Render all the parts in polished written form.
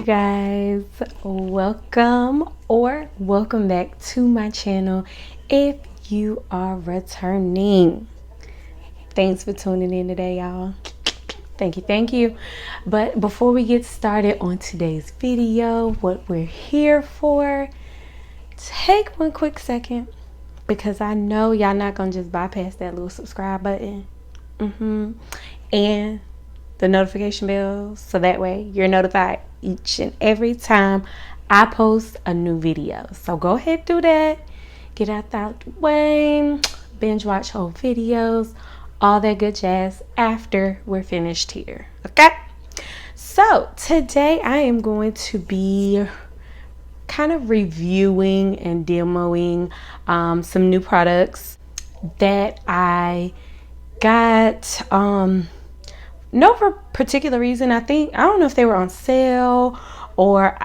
you guys, welcome back to my channel. If you are returning, thanks for tuning in today, y'all. Thank you. But before we get started on today's video, what we're here for, take one quick second, because I know y'all not gonna just bypass that little subscribe button and the notification bell, so that way you're notified each and every time I post a new video. So go ahead, do that, get out the way, binge watch whole videos, all that good jazz after we're finished here. Okay, so today I am going to be kind of reviewing and demoing some new products that I got. No particular reason. I don't know if they were on sale or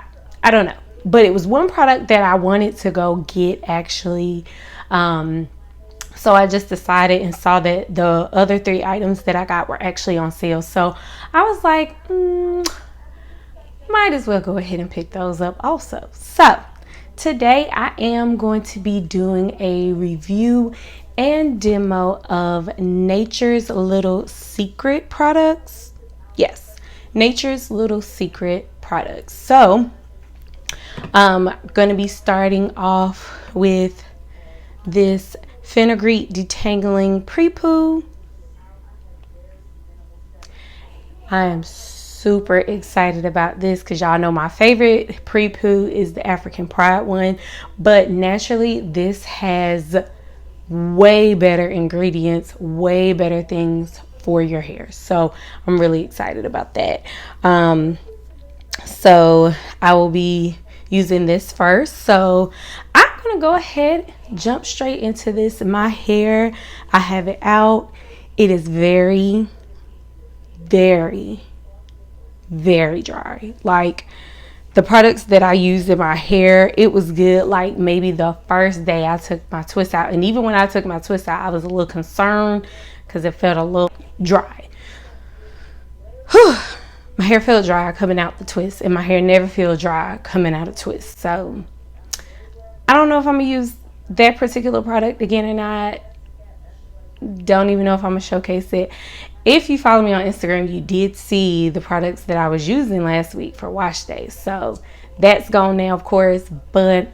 I don't know, but it was one product that I wanted to go get actually. So I just decided and saw that the other 3 items that I got were actually on sale. So I was like, might as well go ahead and pick those up also. So today I am going to be doing a review and demo of Nature's Little Secret products. Yes, Nature's Little Secret products. So I'm going to be starting off with this Fenugreek Detangling Pre-Poo. I am super excited about this because y'all know my favorite pre-poo is the African Pride one, but naturally this has way better ingredients, way better things for your hair. So I'm really excited about that. So I will be using this first. So I'm gonna go ahead, jump straight into this. My hair, I have it out. It is very dry. Like, the products that I used in my hair, it was good like maybe the first day I took my twist out. And even when I took my twist out, I was a little concerned because it felt a little dry. My hair felt dry coming out the twist, and my hair never feels dry coming out of twist. So I don't know if I'm gonna use that particular product again or not. Don't even know if I'm gonna showcase it. If you follow me on Instagram, you did see the products that I was using last week for wash day. So that's gone now, of course. But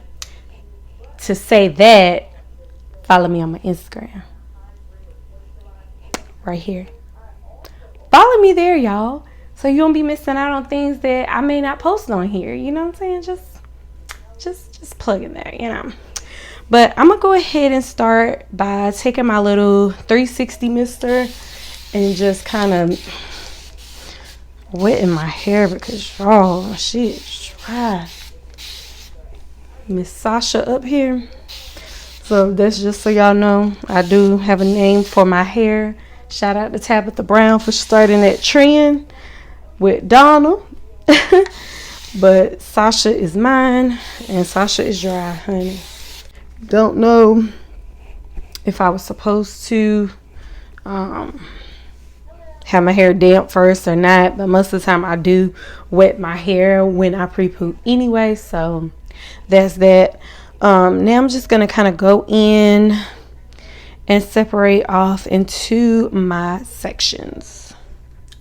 to say that, follow me on my Instagram. Right here. Follow me there, y'all. So you won't be missing out on things that I may not post on here. You know what I'm saying? Just plug in there, you know. But I'm going to go ahead and start by taking my little 360 mister and just kind of wetting my hair because, y'all, she is dry. Miss Sasha up here. So that's just so y'all know, I do have a name for my hair. Shout out to Tabitha Brown for starting that trend with Donna. But Sasha is mine, and Sasha is dry, honey. Don't know if I was supposed to have my hair damp first or not, but most of the time I do wet my hair when I pre-poo anyway. So that's that. Now I'm just gonna kind of go in and separate off into my sections.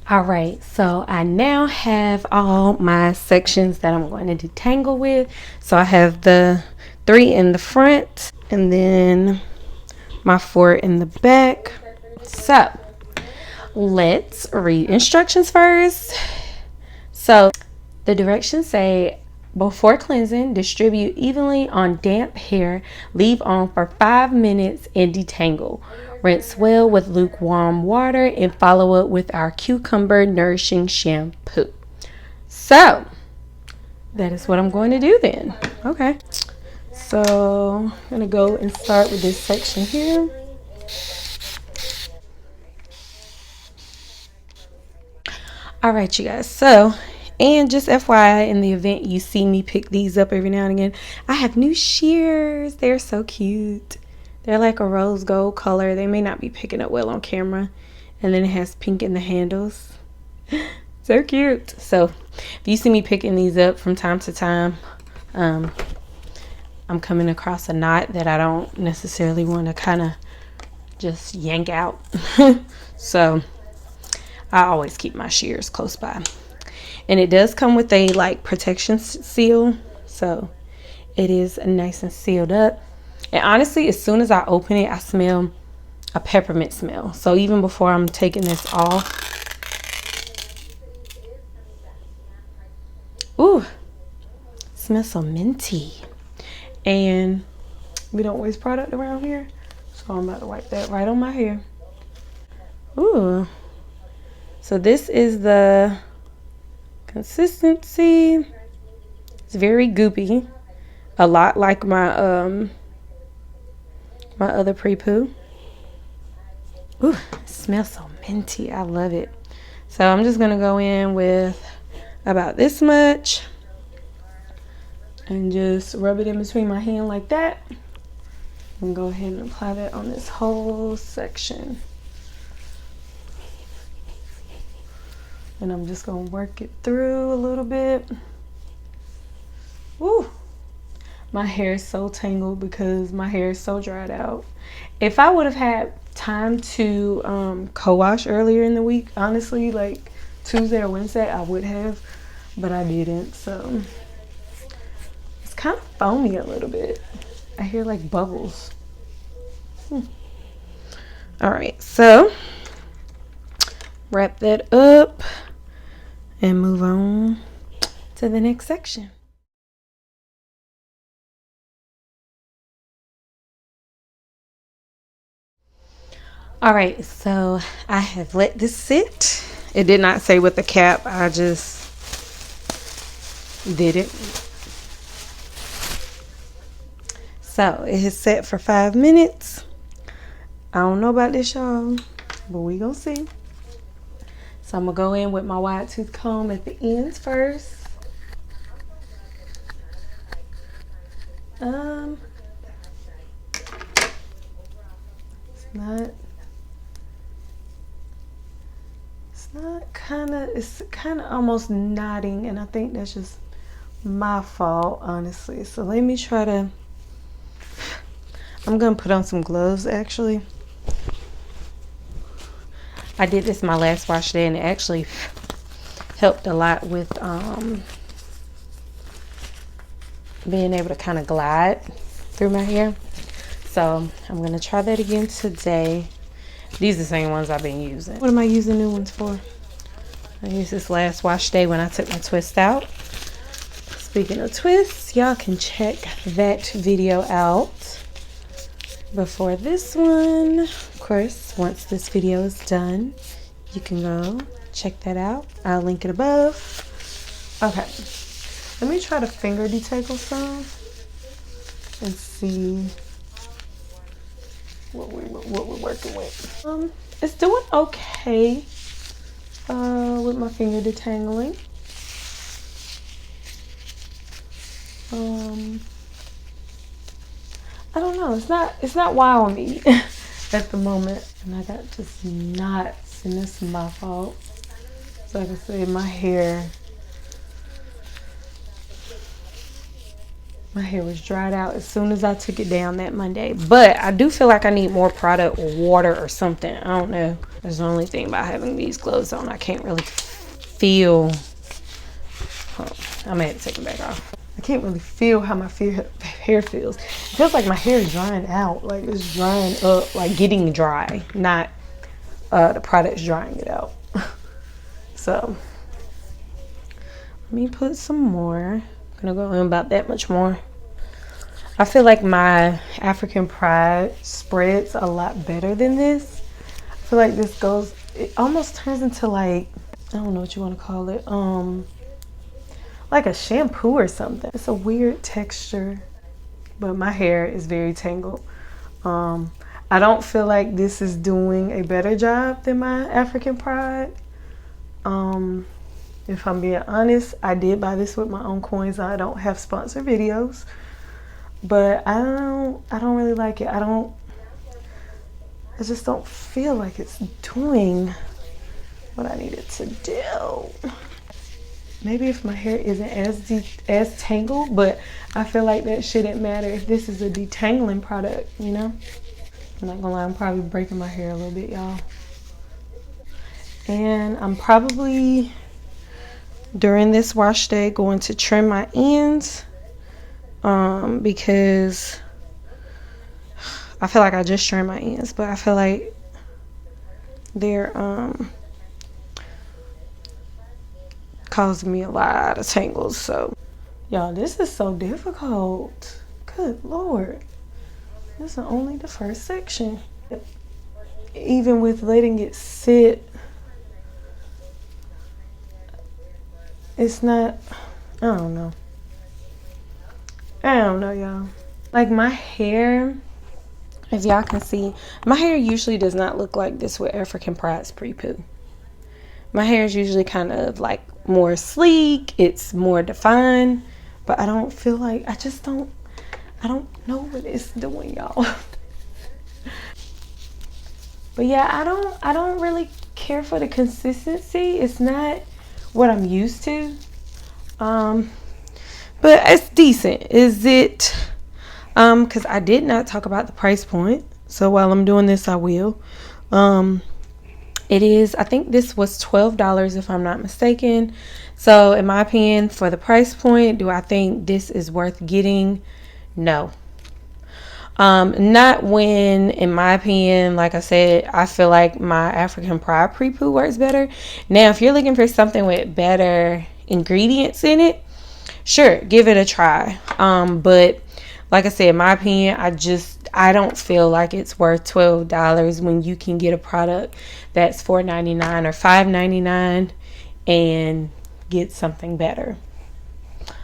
All right, so I now have all my sections that I'm going to detangle with. So I have the 3 in the front and then my 4 in the back. So let's read instructions first. So the directions say, before cleansing, distribute evenly on damp hair, leave on for 5 minutes and detangle. Rinse well with lukewarm water and follow up with our cucumber nourishing shampoo. So that is what I'm going to do then. Okay, so I'm going to go and start with this section here. All right, you guys. So, and just FYI, in the event you see me pick these up every now and again, I have new shears. They're so cute. They're like a rose gold color. They may not be picking up well on camera. And then it has pink in the handles. So cute. So if you see me picking these up from time to time, I'm coming across a knot that I don't necessarily want to kind of just yank out. So I always keep my shears close by. And it does come with a like protection seal, so it is nice and sealed up. And honestly, as soon as I open it, I smell a peppermint smell. So even before I'm taking this off, ooh, smells so minty. And we don't waste product around here, so I'm about to wipe that right on my hair. Ooh, so this is the consistency. It's very goopy, a lot like my my other pre-poo. Ooh, it smells so minty. I love it. So I'm just gonna go in with about this much and just rub it in between my hand like that, and go ahead and apply that on this whole section. And I'm just gonna work it through a little bit. Woo! My hair is so tangled because my hair is so dried out. If I would have had time to co-wash earlier in the week, honestly, like Tuesday or Wednesday, I would have, but I didn't. So it's kind of foamy a little bit. I hear like bubbles. All right, so wrap that up and move on to the next section. All right, so I have let this sit. It did not say with the cap, I just did it. So it is set for 5 minutes. I don't know about this, y'all, but we gonna see. So I'm gonna go in with my wide tooth comb at the ends first. It's kind of almost knotting, and I think that's just my fault, honestly. So let me try to, I'm gonna put on some gloves actually. I did this my last wash day, and it actually helped a lot with being able to kind of glide through my hair. So I'm gonna try that again today. These are the same ones I've been using. What am I using new ones for? I used this last wash day when I took my twist out. Speaking of twists, y'all can check that video out before this one. Of course, once this video is done, you can go check that out. I'll link it above. Okay, let me try to finger detangle some and see what we're working with. It's doing okay with my finger detangling. I don't know, it's not wowing me at the moment. And I got just knots, and this is my fault. So like I say, my hair was dried out as soon as I took it down that Monday. But I do feel like I need more product or water or something. I don't know. That's the only thing about having these gloves on. I can't really feel. Oh, I may have to take them back off. I can't really feel how my hair feels. It feels like my hair is drying out. Like it's drying up, like getting dry. Not the product's drying it out. So let me put some more. I'm gonna go in about that much more. I feel like my African Pride spreads a lot better than this. I feel like this goes, it almost turns into like, I don't know what you want to call it, like a shampoo or something. It's a weird texture, but my hair is very tangled. I don't feel like this is doing a better job than my African Pride. If I'm being honest, I did buy this with my own coins. I don't have sponsored videos, but I don't really like it. I just don't feel like it's doing what I needed to do. Maybe if my hair isn't as tangled, but I feel like that shouldn't matter if this is a detangling product, you know? I'm not gonna lie, I'm probably breaking my hair a little bit, y'all. And I'm probably, during this wash day, going to trim my ends because I feel like I just trimmed my ends, but I feel like they're causing me a lot of tangles. So y'all, this is so difficult. Good Lord. This is only the first section. Even with letting it sit, it's not, I don't know, y'all. Like my hair, if y'all can see, my hair usually does not look like this with African Pride's pre-poo. My hair is usually kind of like more sleek, it's more defined, but I don't feel like, I don't know what it's doing, y'all. But yeah, I don't really care for the consistency. It's not what I'm used to. But it's decent. Is it, because I did not talk about the price point. So while I'm doing this, I will. It is, I think this was $12 if I'm not mistaken. So in my opinion, for the price point, do I think this is worth getting? No. Not when, in my opinion, like I said, I feel like my African Pride pre-poo works better. Now, if you're looking for something with better ingredients in it, sure, give it a try. But like I said, in my opinion, I don't feel like it's worth $12 when you can get a product that's $4.99 or $5.99 and get something better.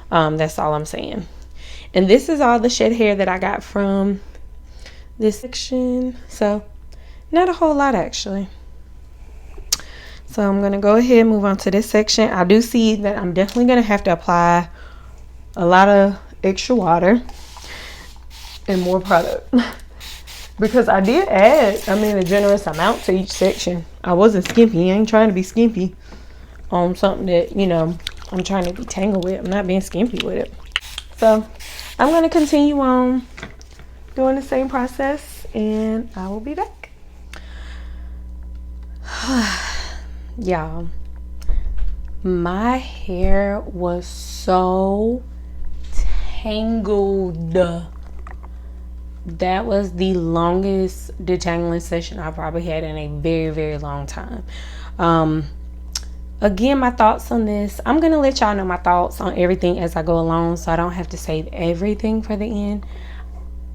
That's all I'm saying. And this is all the shed hair that I got from this section. So not a whole lot actually. So I'm going to go ahead and move on to this section. I do see that I'm definitely going to have to apply a lot of extra water and more product. Because I did add, a generous amount to each section. I wasn't skimpy. I ain't trying to be skimpy on something that, I'm trying to detangle with. I'm not being skimpy with it. So I'm going to continue on doing the same process and I will be back. Y'all, my hair was so tangled. That was the longest detangling session I probably had in a very, very long time. Again, my thoughts on this, I'm going to let y'all know my thoughts on everything as I go along, so I don't have to save everything for the end.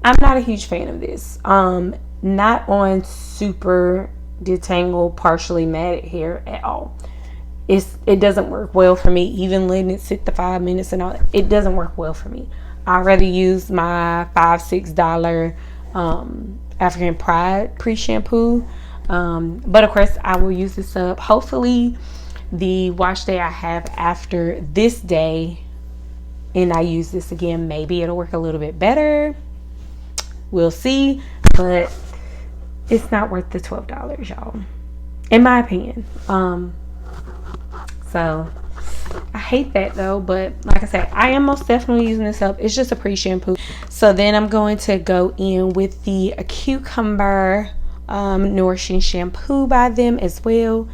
I'm not a huge fan of this. Not on super detangled, partially matted hair at all. It doesn't work well for me. Even letting it sit the 5 minutes and all, it doesn't work well for me. I'd rather use my $5-6 African Pride pre-shampoo. But of course, I will use this up. Hopefully, the wash day I have after this day and I use this again, maybe it'll work a little bit better. We'll see. But it's not worth the $12, y'all, in my opinion. So I hate that though, but like I said, I am most definitely using this up. It's just a pre-shampoo. So then I'm going to go in with the Cucumber Nourishing Shampoo by them as well.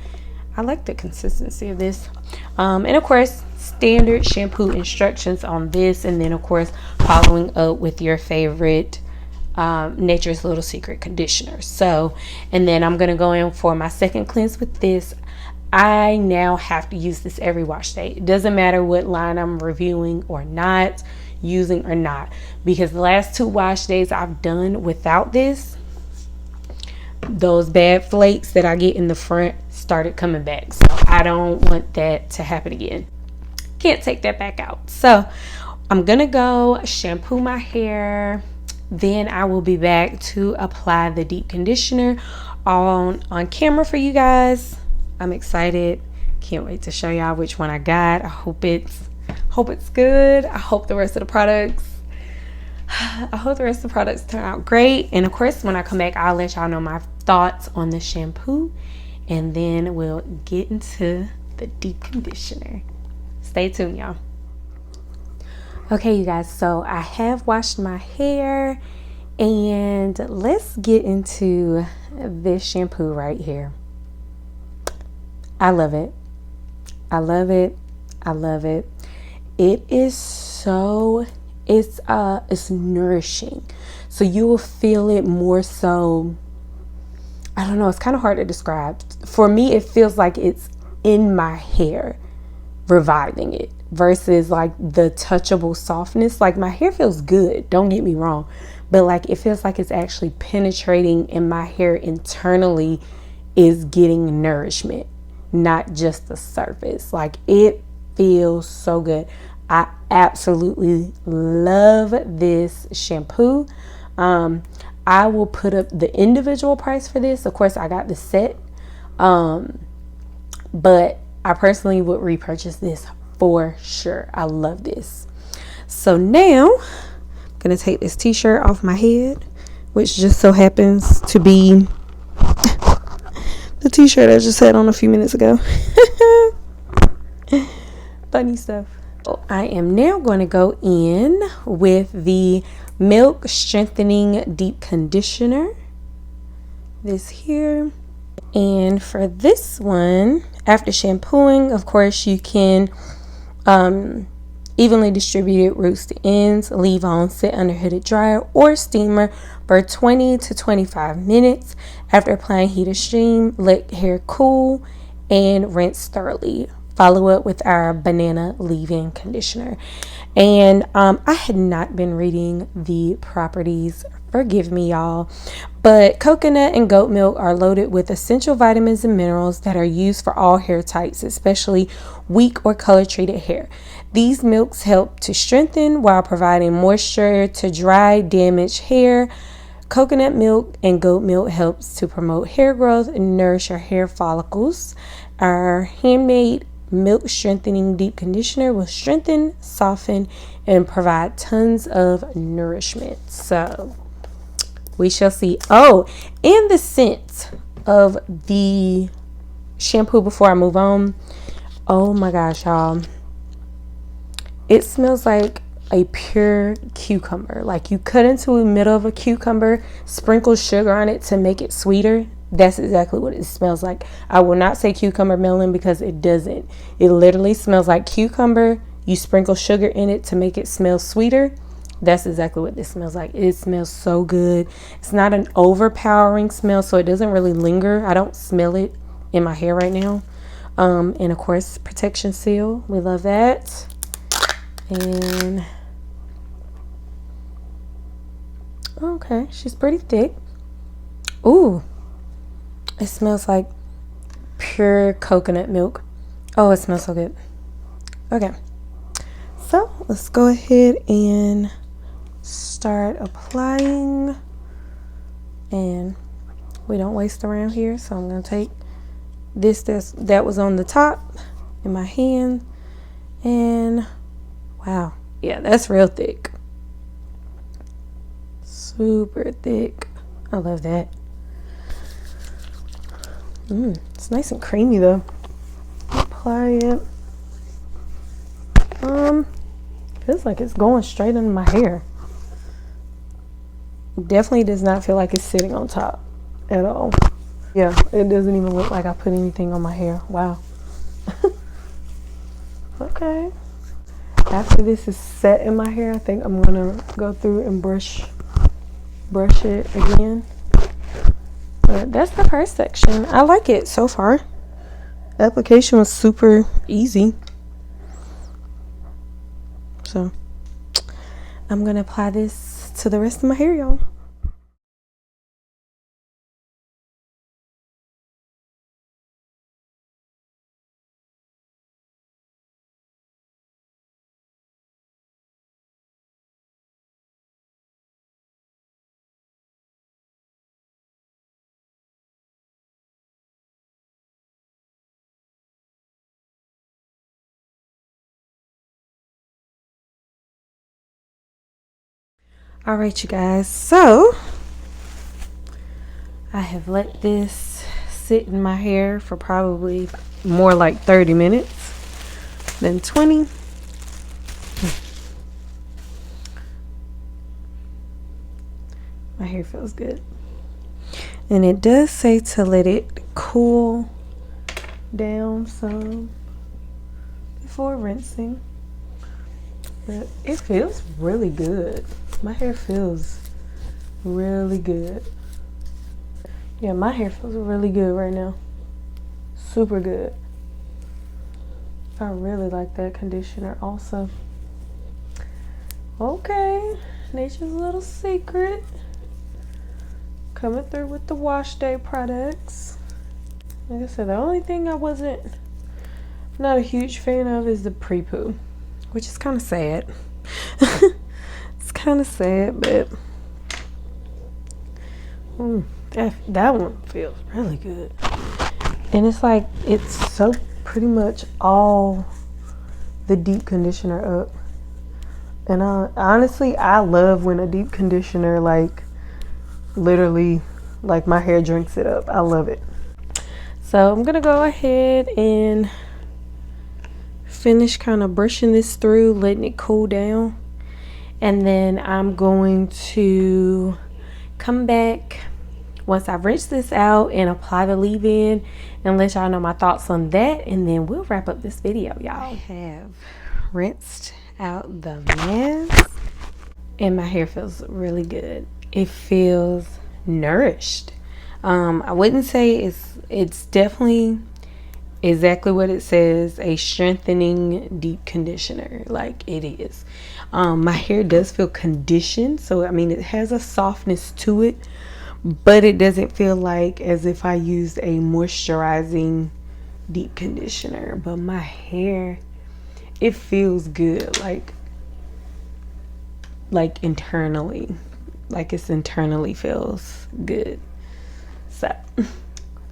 I like the consistency of this. And of course, standard shampoo instructions on this. And then of course, following up with your favorite Nature's Little Secret conditioner. So, and then I'm going to go in for my second cleanse with this. I now have to use this every wash day. It doesn't matter what line I'm reviewing or not, using or not, because the last 2 wash days I've done without this, those bad flakes that I get in the front started coming back. So I don't want that to happen again. Can't take that back out. So I'm gonna go shampoo my hair, then I will be back to apply the deep conditioner on camera for you guys. I'm excited. Can't wait to show y'all which one I got. I hope it's good. I hope the rest of the products turn out great. And of course, when I come back, I'll let y'all know my thoughts on the shampoo and then we'll get into the deep conditioner. Stay tuned, y'all. Okay, you guys, so I have washed my hair, and let's get into this shampoo right here. I love it. I love it. I love it. It is so, it's nourishing. So you will feel it more so, I don't know, it's kind of hard to describe. For me, it feels like it's in my hair, reviving it, versus like the touchable softness. Like my hair feels good, don't get me wrong, but like it feels like it's actually penetrating, and my hair internally is getting nourishment, not just the surface. Like it feels so good. I absolutely love this shampoo. I will put up the individual price for this. Of course, I got the set, but I personally would repurchase this for sure. I love this. So now I'm gonna take this t-shirt off my head, which just so happens to be the t-shirt I just had on a few minutes ago. Funny stuff. I am now going to go in with the Milk Strengthening Deep Conditioner. This here. And for this one, after shampooing, of course, you can evenly distribute it roots to ends, leave on, sit under heated dryer or steamer for 20 to 25 minutes. After applying heated steam, let hair cool and rinse thoroughly. Follow up with our banana leave-in conditioner. And I had not been reading the properties, forgive me y'all, but coconut and goat milk are loaded with essential vitamins and minerals that are used for all hair types, especially weak or color treated hair. These milks help to strengthen while providing moisture to dry, damaged hair. Coconut milk and goat milk helps to promote hair growth and nourish your hair follicles. Our handmade Milk Strengthening Deep Conditioner will strengthen, soften, and provide tons of nourishment. So we shall see. Oh, and the scent of the shampoo before I move on. Oh my gosh, y'all. It smells like a pure cucumber. Like you cut into the middle of a cucumber, sprinkle sugar on it to make it sweeter. That's exactly what it smells like. I will not say cucumber melon because it doesn't. It literally smells like cucumber. You sprinkle sugar in it to make it smell sweeter. That's exactly what this smells like. It smells so good. It's not an overpowering smell, so it doesn't really linger. I don't smell it in my hair right now. And of course, protection seal. We love that. And okay, she's pretty thick. Ooh. It smells like pure coconut milk. Oh, it smells so good. Okay. So let's go ahead and start applying. And we don't waste around here. So I'm going to take this that was on the top in my hand. And wow. Yeah, that's real thick. Super thick. I love that. It's nice and creamy though. Apply it. Feels like it's going straight into my hair. Definitely does not feel like it's sitting on top at all. Yeah, it doesn't even look like I put anything on my hair. Wow. Okay. After this is set in my hair, I think I'm gonna go through and brush it again. But that's the first section. I like it so far. The application was super easy. So I'm gonna apply this to the rest of my hair, y'all. All right, you guys. So I have let this sit in my hair for probably more like 30 minutes than 20. My hair feels good. And it does say to let it cool down some before rinsing. But it feels really good. My hair feels really good. Yeah, my hair feels really good right now. Super good. I really like that conditioner also. Okay, Nature's Little Secret. Coming through with the wash day products. Like I said, the only thing I wasn't not a huge fan of is the pre-poo, which is kind of sad. It's kind of sad, but that one feels really good. And it's like it's so pretty much all the deep conditioner up. And honestly, I love when a deep conditioner like literally like my hair drinks it up. I love it. So I'm gonna go ahead and finish kind of brushing this through, letting it cool down, and then I'm going to come back once I've rinsed this out and apply the leave-in and let y'all know my thoughts on that, and then we'll wrap up this video, y'all. I have rinsed out the mask and my hair feels really good. It feels nourished. I wouldn't say it's definitely exactly what it says, a strengthening deep conditioner, like it is. My hair does feel conditioned, so I mean it has a softness to it, but it doesn't feel like as if I used a moisturizing deep conditioner. But my hair, it feels good, like internally, like it's internally feels good. So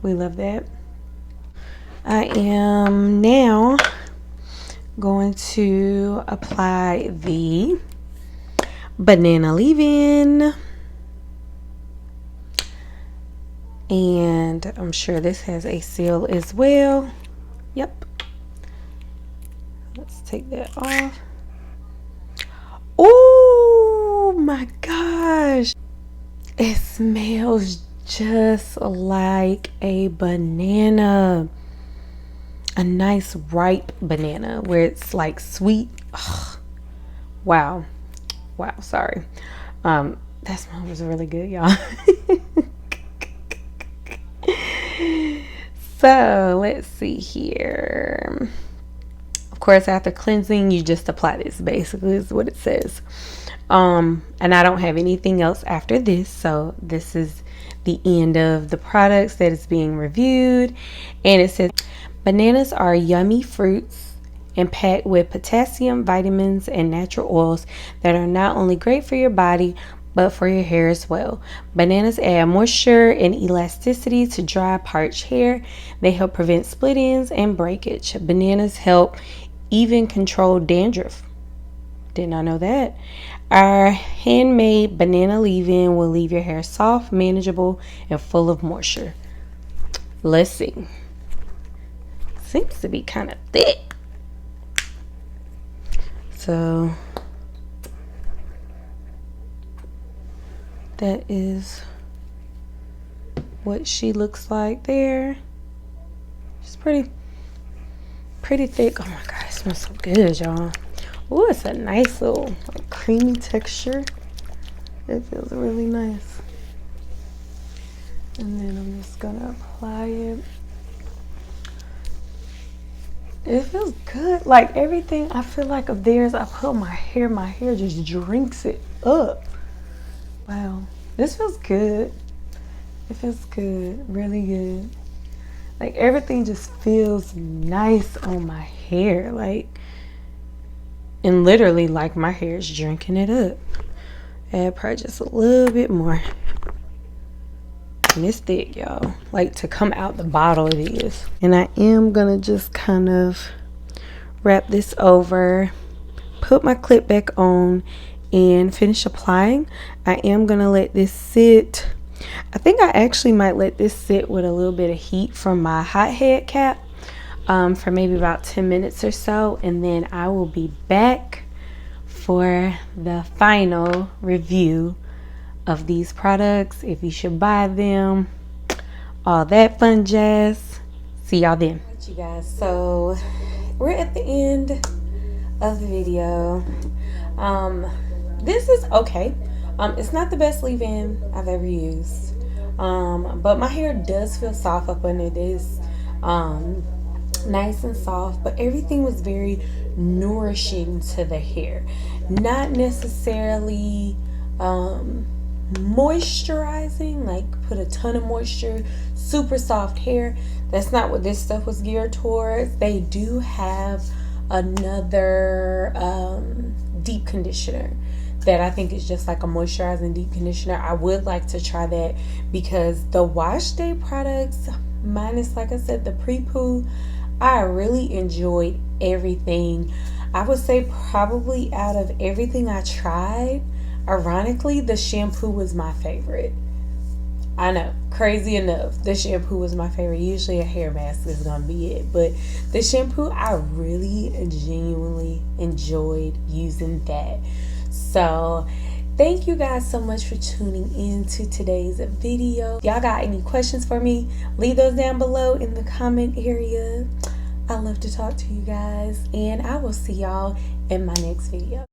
we love that. I am now going to apply the banana leave-in, and I'm sure this has a seal as well. Yep. Let's take that off. Oh my gosh, it smells just like a banana, a nice ripe banana where it's like sweet. Ugh. Wow, sorry. That smell was really good, y'all. So let's see here. Of course, after cleansing, you just apply this, basically is what it says. And I don't have anything else after this, so this is the end of the products that is being reviewed. And it says bananas are yummy fruits and packed with potassium, vitamins, and natural oils that are not only great for your body but for your hair as well. Bananas add moisture and elasticity to dry, parched hair. They help prevent split ends and breakage. Bananas help even control dandruff. Did not know that. Our handmade banana leave-in will leave your hair soft, manageable, and full of moisture. Let's see. Seems to be kind of thick. So that is what she looks like there. She's pretty thick. Oh my god, it smells so good, y'all. Oh, it's a nice little like creamy texture. It feels really nice. And then I'm just gonna apply it. It feels good. Like everything I feel like of theirs, I put on my hair just drinks it up. Wow, this feels good. It feels good, really good. Like everything just feels nice on my hair, like, and literally like my hair is drinking it up. Add probably just a little bit more. And it's thick, y'all. Like to come out the bottle it is. And I am gonna just kind of wrap this over, put my clip back on, and finish applying. I am gonna let this sit I think I actually might let this sit with a little bit of heat from my hot head cap for maybe about 10 minutes or so, and then I will be back for the final review of these products, if you should buy them, all that fun jazz. See y'all then. Alright, you guys, so we're at the end of the video. This is okay. It's not the best leave-in I've ever used, but my hair does feel soft up under this, nice and soft, but everything was very nourishing to the hair, not necessarily moisturizing, like put a ton of moisture, super soft hair. That's not what this stuff was geared towards. They do have another deep conditioner that I think is just like a moisturizing deep conditioner. I would like to try that because the wash day products, minus, like I said, the pre-poo, I really enjoyed everything. I would say probably out of everything I tried, ironically, the shampoo was my favorite. I know, crazy enough, the shampoo was my favorite. Usually a hair mask is gonna be it, but the shampoo, I really and genuinely enjoyed using that. So thank you guys so much for tuning in to today's video. Y'all got any questions for me? Leave those down below in the comment area. I love to talk to you guys, and I will see y'all in my next video.